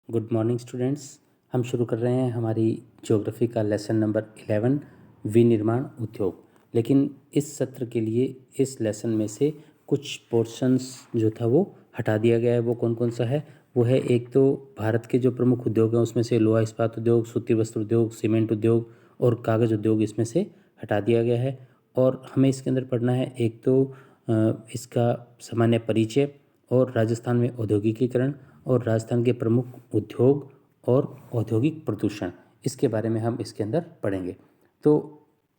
Good morning students. हम शुरू कर रहे हैं हमारी ज्योग्राफी का लेसन नंबर 11 विनिर्माण उद्योग। लेकिन इस सत्र के लिए इस लेसन में से कुछ पोर्शंस जो था वो हटा दिया गया है। वो कौन कौन सा है? वो है, एक तो भारत के जो प्रमुख उद्योग हैं उसमें से लोहा इस्पात उद्योग, सूती वस्त्र उद्योग, सीमेंट उद्योग और कागज़ उद्योग इसमें से हटा दिया गया है। और हमें इसके अंदर पढ़ना है एक तो इसका सामान्य परिचय और राजस्थान में औद्योगिकीकरण और राजस्थान के प्रमुख उद्योग और औद्योगिक प्रदूषण, इसके बारे में हम इसके अंदर पढ़ेंगे। तो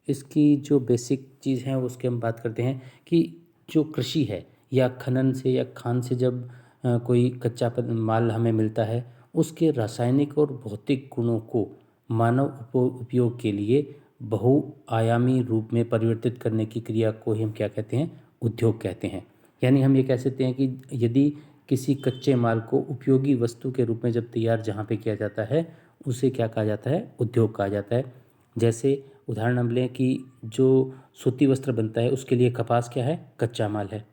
इसकी जो बेसिक चीज़ है उसकी हम बात करते हैं कि जो कृषि है या खनन से या खान से जब कोई कच्चा माल हमें मिलता है, उसके रासायनिक और भौतिक गुणों को मानव उपयोग के लिए बहुआयामी रूप में परिवर्तित करने की क्रिया को ही हम क्या कहते हैं? उद्योग कहते हैं। यानी हम ये कह सकते हैं कि यदि किसी कच्चे माल को उपयोगी वस्तु के रूप में जब तैयार जहाँ पे किया जाता है, उसे क्या कहा जाता है? उद्योग कहा जाता है। जैसे उदाहरण हम लें कि जो सूती वस्त्र बनता है उसके लिए कपास क्या है? कच्चा माल है।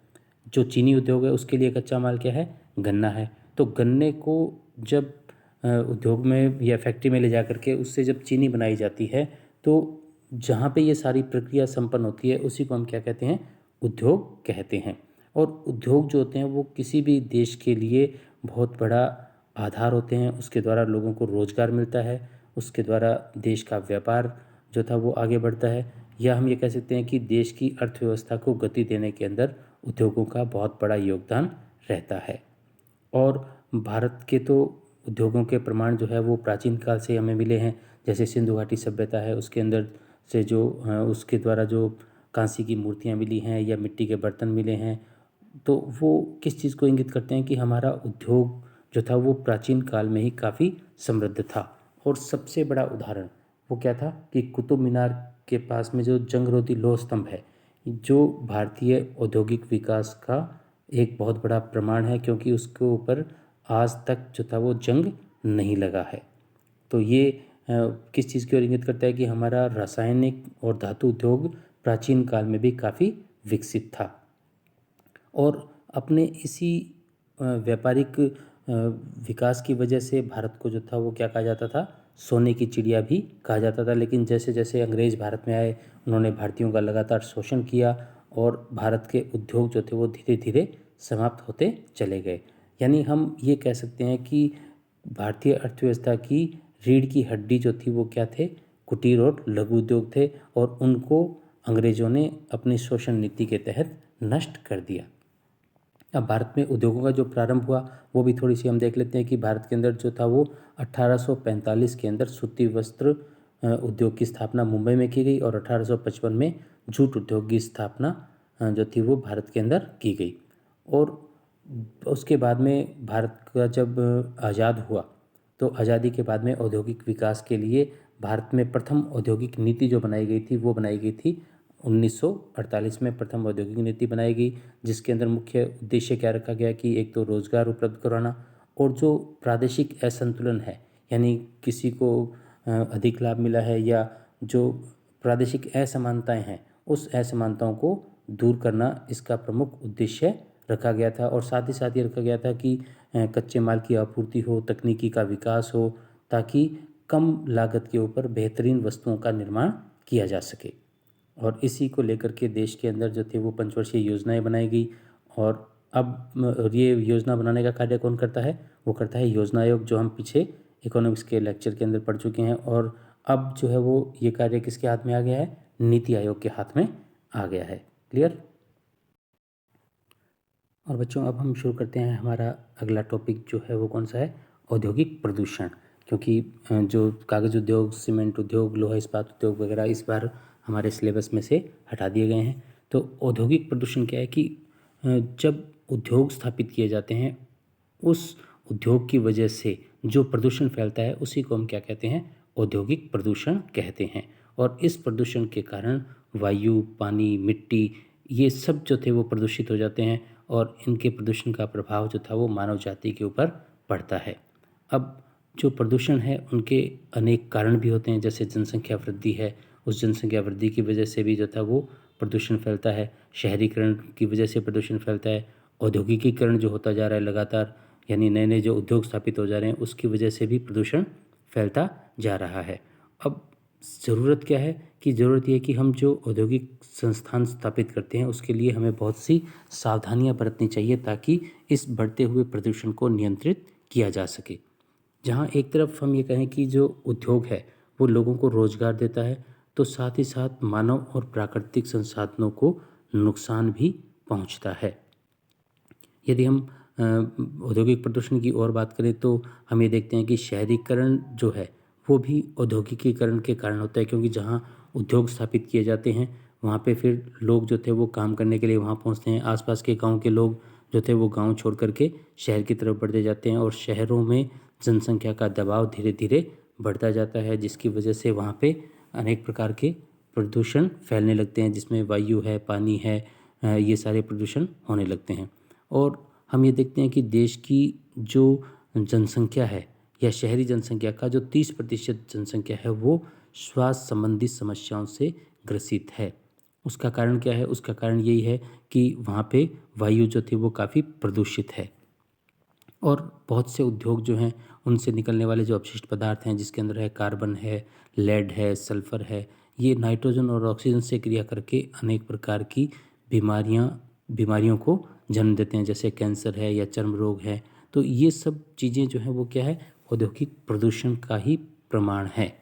जो चीनी उद्योग है उसके लिए कच्चा माल क्या है? गन्ना है। तो गन्ने को जब उद्योग में या फैक्ट्री में ले जा करके उससे जब चीनी बनाई जाती है, तो जहाँ पे ये सारी प्रक्रिया संपन्न होती है उसी को हम क्या कहते हैं? उद्योग कहते हैं। और उद्योग जो होते हैं वो किसी भी देश के लिए बहुत बड़ा आधार होते हैं। उसके द्वारा लोगों को रोजगार मिलता है, उसके द्वारा देश का व्यापार जो था वो आगे बढ़ता है, या हम ये कह सकते हैं कि देश की अर्थव्यवस्था को गति देने के अंदर उद्योगों का बहुत बड़ा योगदान रहता है। और भारत के तो उद्योगों के प्रमाण जो है वो प्राचीन काल से हमें मिले हैं। जैसे सिंधु घाटी सभ्यता है, उसके अंदर से जो उसके द्वारा जो कांसी की मूर्तियाँ मिली हैं या मिट्टी के बर्तन मिले हैं, तो वो किस चीज़ को इंगित करते हैं कि हमारा उद्योग जो था वो प्राचीन काल में ही काफ़ी समृद्ध था। और सबसे बड़ा उदाहरण वो क्या था कि कुतुब मीनार के पास में जो जंगरोधी लौह स्तंभ है, जो भारतीय औद्योगिक विकास का एक बहुत बड़ा प्रमाण है, क्योंकि उसके ऊपर आज तक जो था वो जंग नहीं लगा है। तो ये किस चीज़ की ओर इंगित करता है कि हमारा रासायनिक और धातु उद्योग प्राचीन काल में भी काफ़ी विकसित था। और अपने इसी व्यापारिक विकास की वजह से भारत को जो था वो क्या कहा जाता था? सोने की चिड़िया भी कहा जाता था। लेकिन जैसे जैसे अंग्रेज़ भारत में आए, उन्होंने भारतीयों का लगातार शोषण किया और भारत के उद्योग जो थे वो धीरे धीरे समाप्त होते चले गए। यानी हम ये कह सकते हैं कि भारतीय अर्थव्यवस्था की रीढ़ की हड्डी जो थी वो क्या थे? कुटीर और लघु उद्योग थे, और उनको अंग्रेज़ों ने अपनी शोषण नीति के तहत नष्ट कर दिया। अब भारत में उद्योगों का जो प्रारंभ हुआ वो भी थोड़ी सी हम देख लेते हैं कि भारत के अंदर जो था वो 1845 के अंदर सूती वस्त्र उद्योग की स्थापना मुंबई में की गई, और 1855 में जूट उद्योग की स्थापना जो थी वो भारत के अंदर की गई। और उसके बाद में भारत का जब आज़ाद हुआ, तो आज़ादी के बाद में औद्योगिक विकास के लिए भारत में प्रथम औद्योगिक नीति जो बनाई गई थी वो बनाई गई थी 1948 में। प्रथम औद्योगिक नीति बनाई गई, जिसके अंदर मुख्य उद्देश्य क्या रखा गया कि एक तो रोजगार उपलब्ध कराना, और जो प्रादेशिक असंतुलन है, यानी किसी को अधिक लाभ मिला है या जो प्रादेशिक असमानताएं हैं, उस असमानताओं को दूर करना इसका प्रमुख उद्देश्य रखा गया था। और साथ ही साथ ये रखा गया था कि कच्चे माल की आपूर्ति हो, तकनीकी का विकास हो, ताकि कम लागत के ऊपर बेहतरीन वस्तुओं का निर्माण किया जा सके। और इसी को लेकर के देश के अंदर जो थे वो पंचवर्षीय योजनाएं बनाई गई। और अब ये योजना बनाने का कार्य कौन करता है? वो करता है योजना आयोग, जो हम पीछे इकोनॉमिक्स के लेक्चर के अंदर पढ़ चुके हैं। और अब जो है वो ये कार्य किसके हाथ में आ गया है? नीति आयोग के हाथ में आ गया है। क्लियर? और बच्चों, अब हम शुरू करते हैं हमारा अगला टॉपिक जो है वो कौन सा है? औद्योगिक प्रदूषण। क्योंकि जो कागज़ उद्योग, सीमेंट उद्योग, लोहा इस्पात उद्योग वगैरह इस बार हमारे सिलेबस में से हटा दिए गए हैं। तो औद्योगिक प्रदूषण क्या है कि जब उद्योग स्थापित किए जाते हैं, उस उद्योग की वजह से जो प्रदूषण फैलता है उसी को हम क्या कहते हैं? औद्योगिक प्रदूषण कहते हैं। और इस प्रदूषण के कारण वायु, पानी, मिट्टी, ये सब जो थे वो प्रदूषित हो जाते हैं, और इनके प्रदूषण का प्रभाव जो था वो मानव जाति के ऊपर पड़ता है। अब जो प्रदूषण है उनके अनेक कारण भी होते हैं, जैसे जनसंख्या वृद्धि है, उस जनसंख्या वृद्धि की वजह से भी जो था वो प्रदूषण फैलता है। शहरीकरण की वजह से प्रदूषण फैलता है। औद्योगिकीकरण जो होता जा रहा है लगातार, यानी नए नए जो उद्योग स्थापित हो जा रहे हैं उसकी वजह से भी प्रदूषण फैलता जा रहा है। अब ज़रूरत क्या है कि ज़रूरत ये है कि हम जो औद्योगिक संस्थान स्थापित करते हैं उसके लिए हमें बहुत सी सावधानियां बरतनी चाहिए ताकि इस बढ़ते हुए प्रदूषण को नियंत्रित किया जा सके। जहाँ एक तरफ हम ये कहें कि जो उद्योग है वो लोगों को रोजगार देता है, तो साथ ही साथ मानव और प्राकृतिक संसाधनों को नुकसान भी पहुंचता है। यदि हम औद्योगिक प्रदूषण की और बात करें तो हम ये देखते हैं कि शहरीकरण जो है वो भी औद्योगिकीकरण के कारण होता है, क्योंकि जहाँ उद्योग स्थापित किए जाते हैं वहाँ पे फिर लोग जो थे वो काम करने के लिए वहाँ पहुँचते हैं। आसपास के गांव के लोग जो थे वो गांव छोड़ करके शहर की तरफ बढ़ते जाते हैं और शहरों में जनसंख्या का दबाव धीरे धीरे बढ़ता जाता है, जिसकी वजह से वहाँ पे अनेक प्रकार के प्रदूषण फैलने लगते हैं, जिसमें वायु है, पानी है, ये सारे प्रदूषण होने लगते हैं। और हम ये देखते हैं कि देश की जो जनसंख्या है या शहरी जनसंख्या का जो 30% जनसंख्या है वो स्वास्थ्य संबंधी समस्याओं से ग्रसित है। उसका कारण क्या है? उसका कारण यही है कि वहाँ पे वायु जो थी वो काफ़ी प्रदूषित है और बहुत से उद्योग जो हैं उनसे निकलने वाले जो अपशिष्ट पदार्थ हैं जिसके अंदर है कार्बन है, लेड है, सल्फर है, ये नाइट्रोजन और ऑक्सीजन से क्रिया करके अनेक प्रकार की बीमारियों को जन्म देते हैं, जैसे कैंसर है या चर्म रोग है। तो ये सब चीज़ें जो हैं वो क्या है? औद्योगिक प्रदूषण का ही प्रमाण है।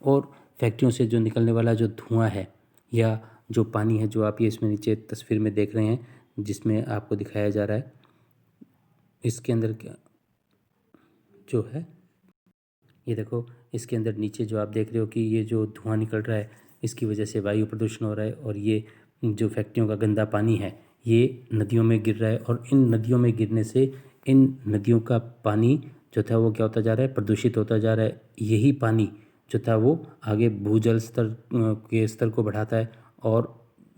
और फैक्ट्रियों से जो निकलने वाला जो धुआं है या जो पानी है, जो आप ये इसमें नीचे तस्वीर में देख रहे हैं जिसमें आपको दिखाया जा रहा है, इसके अंदर क्या जो है ये देखो, इसके अंदर नीचे जो आप देख रहे हो कि ये जो धुआं निकल रहा है इसकी वजह से वायु प्रदूषण हो रहा है और ये जो फैक्ट्रियों का गंदा पानी है ये नदियों में गिर रहा है और इन नदियों में गिरने से इन नदियों का पानी जो था वो क्या होता जा रहा है? प्रदूषित होता जा रहा है। यही पानी जो था वो आगे भूजल स्तर के स्तर को बढ़ाता है और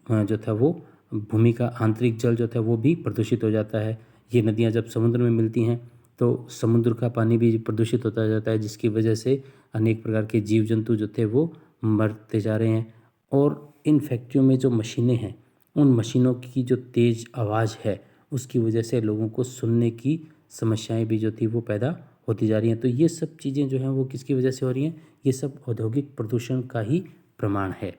जो था वो भूमि का आंतरिक जल जो था वो भी प्रदूषित हो जाता है। ये नदियाँ जब समुद्र में मिलती हैं तो समुद्र का पानी भी प्रदूषित होता जाता है, जिसकी वजह से अनेक प्रकार के जीव जंतु जो थे वो मरते जा रहे हैं। और इन फैक्ट्रियों में जो मशीनें हैं उन मशीनों की जो तेज़ आवाज़ है उसकी वजह से लोगों को सुनने की समस्याएं भी जो थी वो पैदा होती जा रही हैं। तो ये सब चीज़ें जो हैं वो किसकी वजह से हो रही हैं? ये सब औद्योगिक प्रदूषण का ही प्रमाण है।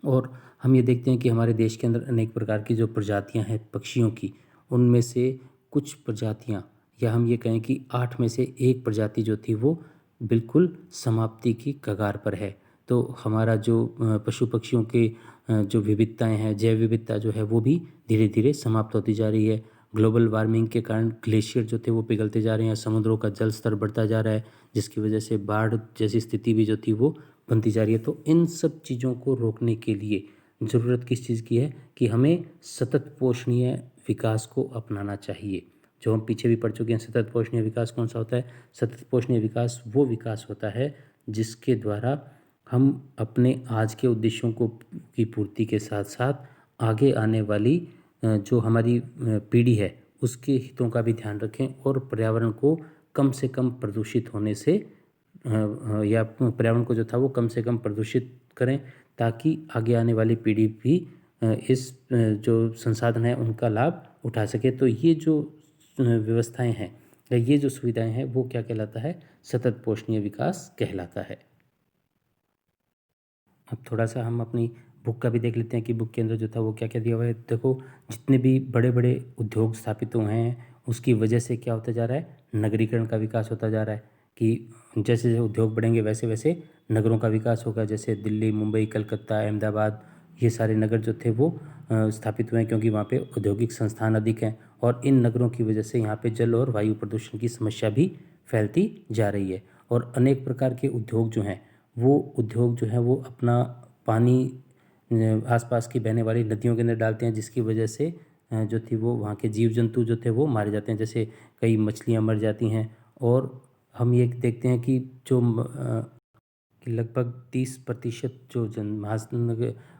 और हम ये देखते हैं कि हमारे देश के अंदर अनेक प्रकार की जो प्रजातियां हैं पक्षियों की, उनमें से कुछ प्रजातियां या हम ये कहें कि 8 में से एक प्रजाति जो थी वो बिल्कुल समाप्ति की कगार पर है। तो हमारा जो पशु पक्षियों के जो विविधताएं हैं, जैव विविधता जो है वो भी धीरे धीरे समाप्त होती जा रही है। ग्लोबल वार्मिंग के कारण ग्लेशियर जो थे वो पिघलते जा रहे हैं, समुद्रों का जल स्तर बढ़ता जा रहा है, जिसकी वजह से बाढ़ जैसी स्थिति भी जो थी वो बनती जा रही है। तो इन सब चीज़ों को रोकने के लिए ज़रूरत किस चीज़ की है कि हमें सतत पोषणीय विकास को अपनाना चाहिए। जो हम पीछे भी पढ़ चुके हैं, सतत पोषणीय विकास कौन सा होता है? सतत पोषणीय विकास वो विकास होता है जिसके द्वारा हम अपने आज के उद्देश्यों को की पूर्ति के साथ साथ आगे आने वाली जो हमारी पीढ़ी है उसके हितों का भी ध्यान रखें और पर्यावरण को कम से कम प्रदूषित होने से या पर्यावरण को जो था वो कम से कम प्रदूषित करें, ताकि आगे आने वाली पीढ़ी भी इस जो संसाधन है उनका लाभ उठा सके। तो ये जो व्यवस्थाएं हैं या ये जो सुविधाएं हैं वो क्या कहलाता है? सतत पोषणीय विकास कहलाता है। अब थोड़ा सा हम अपनी बुक का भी देख लेते हैं कि बुक के अंदर जो था वो क्या क्या दिया हुआ है। देखो, जितने भी बड़े बड़े उद्योग स्थापित हुए हैं उसकी वजह से क्या होता जा रहा है? नगरीकरण का विकास होता जा रहा है कि जैसे जैसे उद्योग बढ़ेंगे वैसे वैसे नगरों का विकास होगा। जैसे दिल्ली, मुंबई, कलकत्ता, अहमदाबाद, ये सारे नगर जो थे वो स्थापित हुए हैं क्योंकि वहाँ पे औद्योगिक संस्थान अधिक हैं और इन नगरों की वजह से यहाँ पे जल और वायु प्रदूषण की समस्या भी फैलती जा रही है। और अनेक प्रकार के उद्योग जो हैं वो उद्योग जो है वो अपना पानी आसपास की बहने वाली नदियों के अंदर डालते हैं, जिसकी वजह से जो थी वो वहाँ के जीव जंतु जो थे वो मारे जाते हैं। जैसे कई मछलियाँ मर जाती हैं और हम ये देखते हैं कि जो कि लगभग 30% जो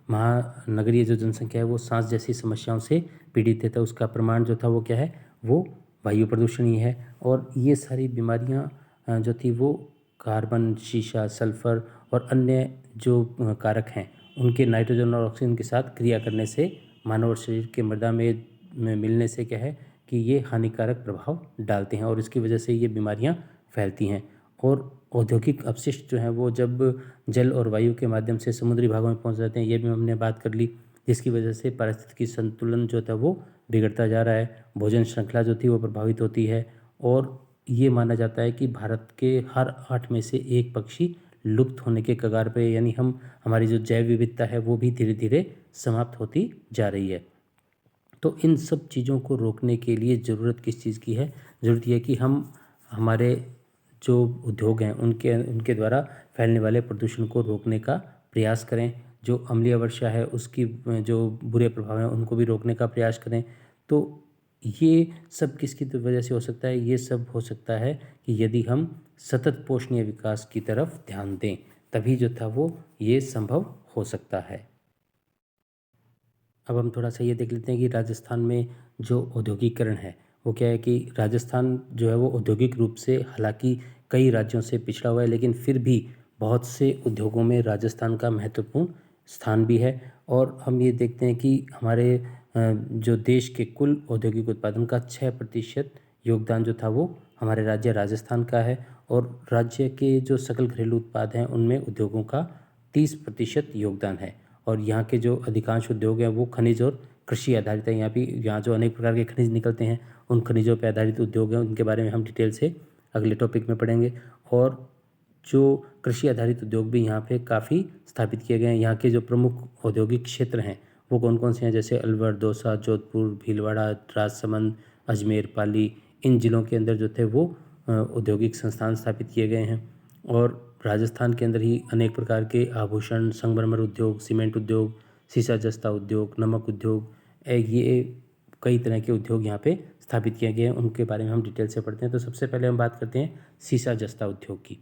महानगरीय जो जनसंख्या है वो सांस जैसी समस्याओं से पीड़ित है। तो उसका प्रमाण जो था वो क्या है? वो वायु प्रदूषण ही है। और ये सारी बीमारियां जो थी वो कार्बन, शीशा, सल्फर और अन्य जो कारक हैं उनके नाइट्रोजन और ऑक्सीजन के साथ क्रिया करने से मानव शरीर के मृदा में मिलने से क्या है कि ये हानिकारक प्रभाव डालते हैं और इसकी वजह से ये बीमारियां फैलती हैं। और औद्योगिक अपशिष्ट जो हैं वो जब जल और वायु के माध्यम से समुद्री भागों में पहुंच जाते हैं, ये भी हमने बात कर ली, जिसकी वजह से पारिस्थितिकी संतुलन जो था वो बिगड़ता जा रहा है, भोजन श्रृंखला जो थी वो प्रभावित होती है। और ये माना जाता है कि भारत के हर 8 में से 1 पक्षी लुप्त होने के कगार पे, यानी हमारी जो जैव विविधता है वो भी धीरे धीरे समाप्त होती जा रही है। तो इन सब चीज़ों को रोकने के लिए ज़रूरत किस चीज़ की है? ज़रूरत ये कि हम हमारे जो उद्योग हैं उनके उनके द्वारा फैलने वाले प्रदूषण को रोकने का प्रयास करें। जो अम्लीय वर्षा है उसकी जो बुरे प्रभाव हैं उनको भी रोकने का प्रयास करें। तो ये सब किसकी तो वजह से हो सकता है? ये सब हो सकता है कि यदि हम सतत पोषणीय विकास की तरफ ध्यान दें, तभी जो था वो ये संभव हो सकता है। अब हम थोड़ा-सा ये देख लेते हैं कि राजस्थान में जो औद्योगिकरण है, वो क्या है कि राजस्थान जो है वो औद्योगिक रूप से हालाँकि कई राज्यों से पिछड़ा हुआ है, लेकिन फिर भी बहुत से उद्योगों में राजस्थान का महत्वपूर्ण स्थान भी है। और हम ये देखते हैं कि हमारे जो देश के कुल औद्योगिक उत्पादन का 6% योगदान जो था वो हमारे राज्य राजस्थान का है। और राज्य के जो सकल घरेलू उत्पाद हैं उनमें उद्योगों का 30% योगदान है। और यहाँ के जो अधिकांश उद्योग हैं वो खनिज और कृषि आधारित है। यहाँ जो अनेक प्रकार के खनिज निकलते हैं उन खनिजों पर आधारित उद्योग हैं, उनके बारे में हम डिटेल से अगले टॉपिक में पढ़ेंगे। और जो कृषि आधारित उद्योग भी यहाँ पे काफ़ी स्थापित किए गए हैं। यहाँ के जो प्रमुख औद्योगिक क्षेत्र हैं वो कौन कौन से हैं? जैसे अलवर, दौसा, जोधपुर, भीलवाड़ा, राजसमंद, अजमेर, पाली, इन जिलों के अंदर जो थे वो औद्योगिक संस्थान स्थापित किए गए हैं। और राजस्थान के अंदर ही अनेक प्रकार के आभूषण, संगमरमर उद्योग, सीमेंट उद्योग, सीसा जस्ता उद्योग, नमक उद्योग, ये कई तरह के उद्योग यहाँ पे स्थापित किए गए हैं। उनके बारे में हम डिटेल से पढ़ते हैं। तो सबसे पहले हम बात करते हैं सीसा जस्ता उद्योग की।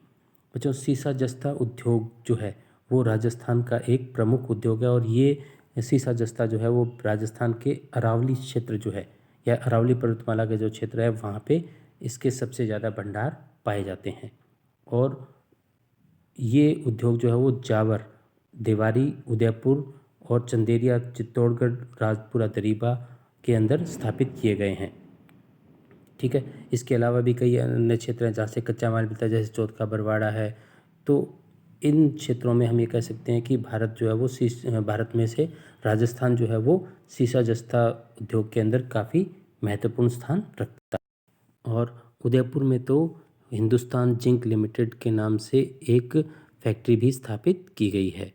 बच्चों, सीसा जस्ता उद्योग जो है वो राजस्थान का एक प्रमुख उद्योग है। और ये सीसा जस्ता जो है वो राजस्थान के अरावली क्षेत्र जो है या अरावली पर्वतमाला का जो क्षेत्र है वहाँ पे इसके सबसे ज़्यादा भंडार पाए जाते हैं। और ये उद्योग जो है वो जावर, देवारी, उदयपुर और चंदेरिया, चित्तौड़गढ़, राजपुरा, दरीबा के अंदर स्थापित किए गए हैं। ठीक है। इसके अलावा भी कई अन्य क्षेत्र हैं जहाँ से कच्चा माल मिलता है, जैसे चौथ का बरवाड़ा है। तो इन क्षेत्रों में हम ये कह सकते हैं कि भारत जो है वो भारत में से राजस्थान जो है वो सीसा जस्ता उद्योग के अंदर काफ़ी महत्वपूर्ण स्थान रखता है। और उदयपुर में तो हिंदुस्तान जिंक लिमिटेड के नाम से एक फैक्ट्री भी स्थापित की गई है।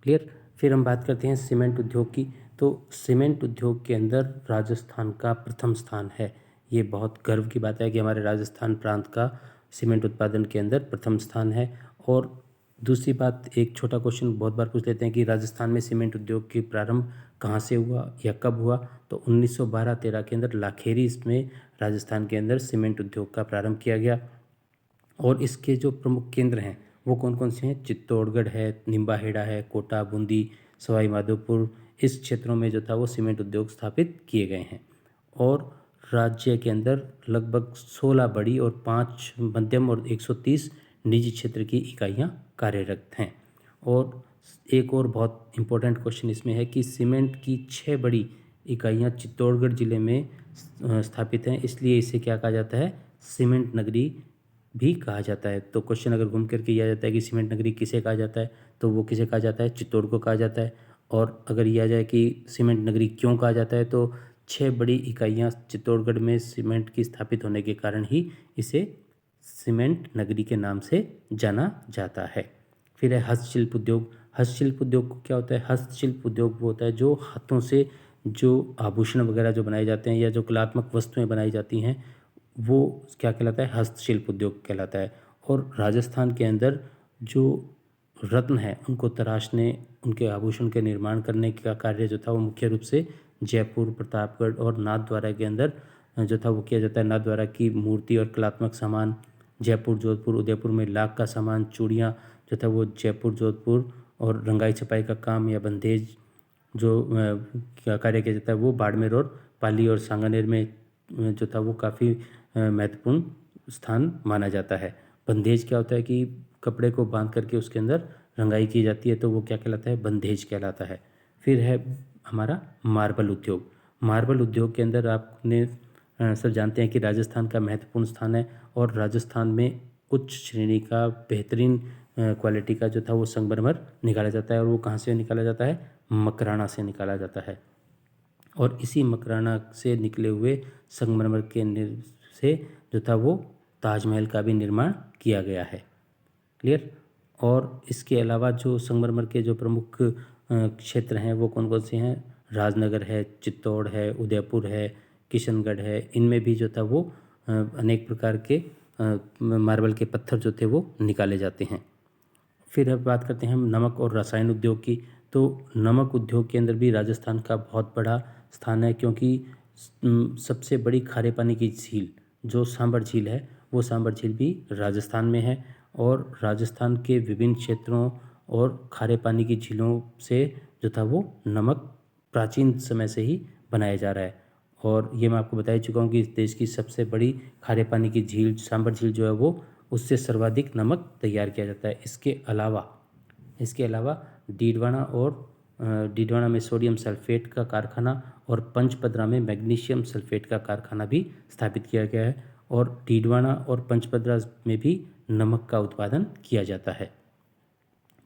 क्लियर। फिर हम बात करते हैं सीमेंट उद्योग की। तो सीमेंट उद्योग के अंदर राजस्थान का प्रथम स्थान है। ये बहुत गर्व की बात है कि हमारे राजस्थान प्रांत का सीमेंट उत्पादन के अंदर प्रथम स्थान है। और दूसरी बात, एक छोटा क्वेश्चन बहुत बार पूछ लेते हैं कि राजस्थान में सीमेंट उद्योग की प्रारंभ कहाँ से हुआ या कब हुआ? तो 1912-13 के अंदर लाखेरी इसमें राजस्थान के अंदर सीमेंट उद्योग का प्रारंभ किया गया। और इसके जो प्रमुख केंद्र हैं वो कौन कौन से हैं? चित्तौड़गढ़ है, निम्बाहेड़ा है, कोटा, बूंदी, सवाई माधोपुर, इस क्षेत्रों में जो था वो सीमेंट उद्योग स्थापित किए गए हैं। और राज्य के अंदर लगभग 16 बड़ी और 5 मध्यम और 130 निजी क्षेत्र की इकाइयां कार्यरत हैं। और एक और बहुत इम्पोर्टेंट क्वेश्चन इसमें है कि सीमेंट की 6 बड़ी इकाइयां चित्तौड़गढ़ ज़िले में स्थापित हैं, इसलिए इसे क्या कहा जाता है? सीमेंट नगरी भी कहा जाता है। तो क्वेश्चन अगर घूम कर के यह आ जाता है कि सीमेंट नगरी किसे कहा जाता है, तो वो किसे कहा जाता है? चित्तौड़ को कहा जाता है। और अगर यह आ जाए कि सीमेंट नगरी क्यों कहा जाता है, तो 6 बड़ी इकाइयाँ चित्तौड़गढ़ में सीमेंट की स्थापित होने के कारण ही इसे सीमेंट नगरी के नाम से जाना जाता है। फिर है हस्तशिल्प उद्योग। हस्तशिल्प उद्योग को क्या होता है? हस्तशिल्प उद्योग वो होता है जो हाथों से जो आभूषण वगैरह जो बनाए जाते हैं या जो कलात्मक वस्तुएं बनाई जाती हैं वो क्या कहलाता है? हस्तशिल्प उद्योग कहलाता है। और राजस्थान के अंदर जो रत्न है उनको तराशने, उनके आभूषण के निर्माण करने का कार्य जो था वो मुख्य रूप से जयपुर, प्रतापगढ़ और नाथद्वारा के अंदर जो था वो किया जाता है। नाथद्वारा की मूर्ति और कलात्मक सामान जयपुर, जोधपुर, उदयपुर में लाख का सामान, चूड़ियाँ जो था वो जयपुर, जोधपुर, और रंगाई छपाई का काम या बंधेज जो कार्य किया जाता है वो बाड़मेर और पाली और सांगानेर में जो था वो काफ़ी महत्वपूर्ण स्थान माना जाता है। बंधेज क्या होता है कि कपड़े को बांध करके उसके अंदर रंगाई की जाती है, तो वो क्या कहलाता है? बंधेज कहलाता है। फिर है हमारा मार्बल उद्योग। मार्बल उद्योग के अंदर आपने सब जानते हैं कि राजस्थान का महत्वपूर्ण स्थान है और राजस्थान में उच्च श्रेणी का बेहतरीन क्वालिटी का जो था वो संगमरमर निकाला जाता है। और वो कहाँ से निकाला जाता है? मकराना से निकाला जाता है। और इसी मकराना से निकले हुए संगमरमर के से जो था वो ताजमहल का भी निर्माण किया गया है। क्लियर? और इसके अलावा जो संगमरमर के जो प्रमुख क्षेत्र हैं वो कौन कौन से हैं? राजनगर है, चित्तौड़ है, उदयपुर है, किशनगढ़ है। इनमें भी जो था वो अनेक प्रकार के मार्बल के पत्थर जो थे वो निकाले जाते हैं। फिर अब बात करते हैं हम नमक और रसायन उद्योग की। तो नमक उद्योग के अंदर भी राजस्थान का बहुत बड़ा स्थान है, क्योंकि सबसे बड़ी खारे पानी की झील जो सांबर झील है वो सांबर झील भी राजस्थान में है। और राजस्थान के विभिन्न क्षेत्रों और खारे पानी की झीलों से जो था वो नमक प्राचीन समय से ही बनाया जा रहा है। और ये मैं आपको बता ही चुका हूँ कि इस देश की सबसे बड़ी खारे पानी की झील सांबर झील जो है वो उससे सर्वाधिक नमक तैयार किया जाता है। इसके अलावा डीडवाना में सोडियम सल्फेट का कारखाना और पंचपदरा में मैग्नीशियम सल्फेट का कारखाना भी स्थापित किया गया है। और डीडवाना और पंचपदरा में भी नमक का उत्पादन किया जाता है।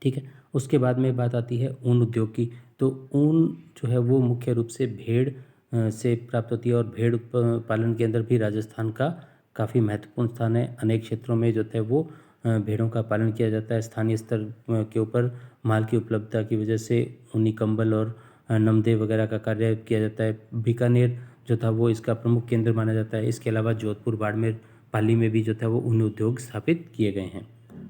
ठीक है। उसके बाद में बात आती है ऊन उद्योग की। तो ऊन जो है वो मुख्य रूप से भेड़ से प्राप्त होती है। और भेड़ पालन के अंदर भी राजस्थान का काफ़ी महत्वपूर्ण स्थान है। अनेक क्षेत्रों में जो है वो भेड़ों का पालन किया जाता है। स्थानीय स्तर के ऊपर माल की उपलब्धता की वजह से ऊनी कंबल और नमदे वगैरह का कार्य किया जाता है। बीकानेर जो था वो इसका प्रमुख केंद्र माना जाता है। इसके अलावा जोधपुर, बाड़मेर, पाली में भी जो था वो ऊन उद्योग स्थापित किए गए हैं।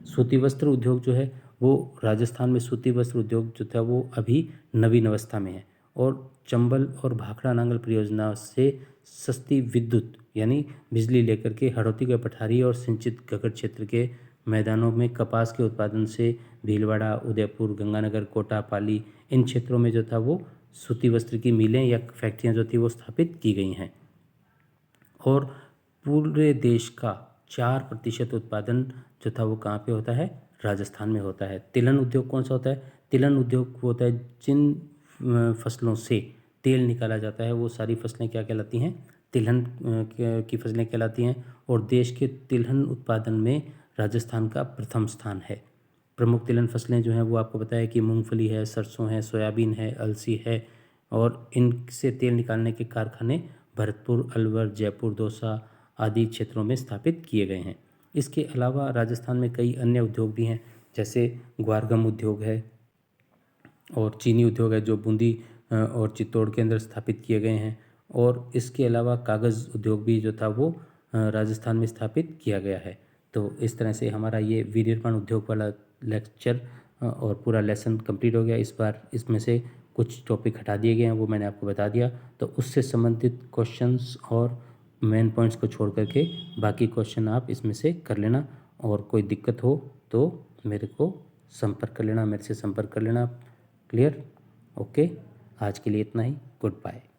सूती वस्त्र उद्योग जो है वो राजस्थान में सूती वस्त्र उद्योग जो था वो अभी नवीन अवस्था में है। और चंबल और भाखड़ा नांगल परियोजना से सस्ती विद्युत यानी बिजली लेकर के हड़ौती के पठारी और सिंचित गगन क्षेत्र के मैदानों में कपास के उत्पादन से भीलवाड़ा, उदयपुर, गंगानगर, कोटा, पाली इन क्षेत्रों में जो था वो सूती वस्त्र की मिलें या फैक्ट्रियां जो थी वो स्थापित की गई हैं। और पूरे देश का 4% उत्पादन जो था वो कहाँ पे होता है? राजस्थान में होता है। तिलहन उद्योग कौन सा होता है? तिलहन उद्योग वो होता है जिन फसलों से तेल निकाला जाता है वो सारी फसलें क्या कहलाती हैं? तिलहन की फसलें कहलाती हैं। और देश के तिलहन उत्पादन में राजस्थान का प्रथम स्थान है। प्रमुख तिलहन फसलें जो हैं वो आपको पता है कि मूंगफली है, सरसों है, सोयाबीन है, अलसी है। और इनसे तेल निकालने के कारखाने भरतपुर, अलवर, जयपुर, दौसा आदि क्षेत्रों में स्थापित किए गए हैं। इसके अलावा राजस्थान में कई अन्य उद्योग भी हैं, जैसे ग्वारगम उद्योग है और चीनी उद्योग है जो बूंदी और चित्तौड़ के अंदर स्थापित किए गए हैं। और इसके अलावा कागज़ उद्योग भी जो था वो राजस्थान में स्थापित किया गया है। तो इस तरह से हमारा ये विनिर्माण उद्योग वाला लेक्चर और पूरा लेसन कंप्लीट हो गया। इस बार इसमें से कुछ टॉपिक हटा दिए गए हैं, वो मैंने आपको बता दिया। तो उससे संबंधित क्वेश्चंस और मेन पॉइंट्स को छोड़ करके बाकी क्वेश्चन आप इसमें से कर लेना। और कोई दिक्कत हो तो मेरे को संपर्क कर लेना, मेरे से संपर्क कर लेना। क्लियर? ओके, आज के लिए इतना ही। Good bye.